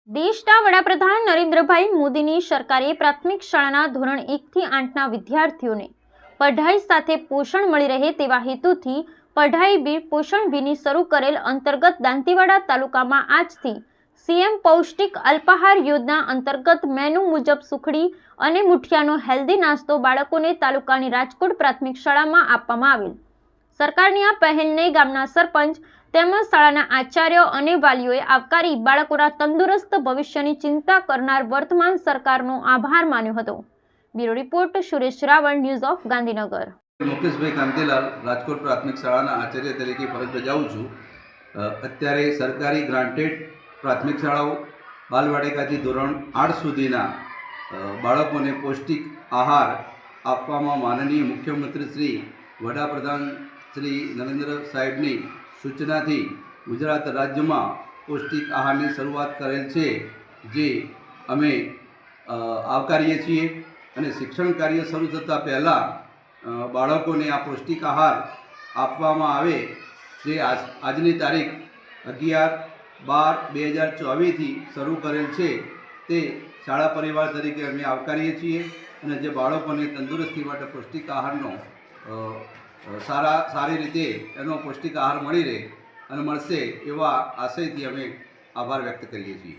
દેશના વડાપ્રધાન નરેન્દ્રભાઈ મોદીની સરકારે પ્રાથમિક શાળાના ધોરણ 1 થી 8ના વિદ્યાર્થીઓને પઢાઈ સાથે પોષણ મળી રહે તેવા હેતુથી પઢાઈ બી પોષણ બીની શરૂ કરેલ અંતર્ગત દાંતીવાડા તાલુકામાં આજથી સીએમ પૌષ્ટિક અલ્પાહાર યોજના અંતર્ગત મેનુ મુજબ સુખડી અને મુઠિયાનો હેલ્ધી નાસ્તો બાળકોને તાલુકાની રાજકોટ પ્રાથમિક શાળામાં આપવામાં આવેલ। સરકારની આ પહેલને ગામના સરપંચ તેમજ શાળાના આચાર્ય અને વાલીઓએ આવકારી બાળકોના તંદુરસ્ત ભવિષ્યની ચિંતા કરનાર વર્તમાન સરકારનો આભાર માન્યો હતો। Bureau report Suresh Raval, news of Gandhinagar. Mukeshbhai Kantilal Rajkot પ્રાથમિક શાળાના આચાર્ય તરીકે ફરજ બજાવું છું। અત્યારે સરકારી ગ્રાન્ટેડ પ્રાથમિક શાળાઓ બાલવાટિકાથી ધોરણ 8 સુધીના બાળકોને પૌષ્ટિક આહાર આપવામાં માનનીય મુખ્યમંત્રી શ્રી વડાપ્રધાન શ્રી નરેન્દ્ર સાહેબની સૂચનાથી ગુજરાત રાજ્યમાં પૌષ્ટિક આહારની શરૂઆત કરેલ છે, જે અમે આવકારીએ છીએ। અને શિક્ષણ કાર્ય શરૂ થતાં પહેલાં બાળકોને આ પૌષ્ટિક આહાર આપવામાં આવે, જે આજની તારીખ 11/12/2024થી શરૂ કરેલ છે, તે શાળા પરિવાર તરીકે અમે આવકારીએ છીએ। અને જે બાળકોને તંદુરસ્તી માટે પૌષ્ટિક આહારનો સારી રીતે એનો પૌષ્ટિક આહાર મળી રહે અને મળશે એવા આશયથી અમે આભાર વ્યક્ત કરીએ છીએ।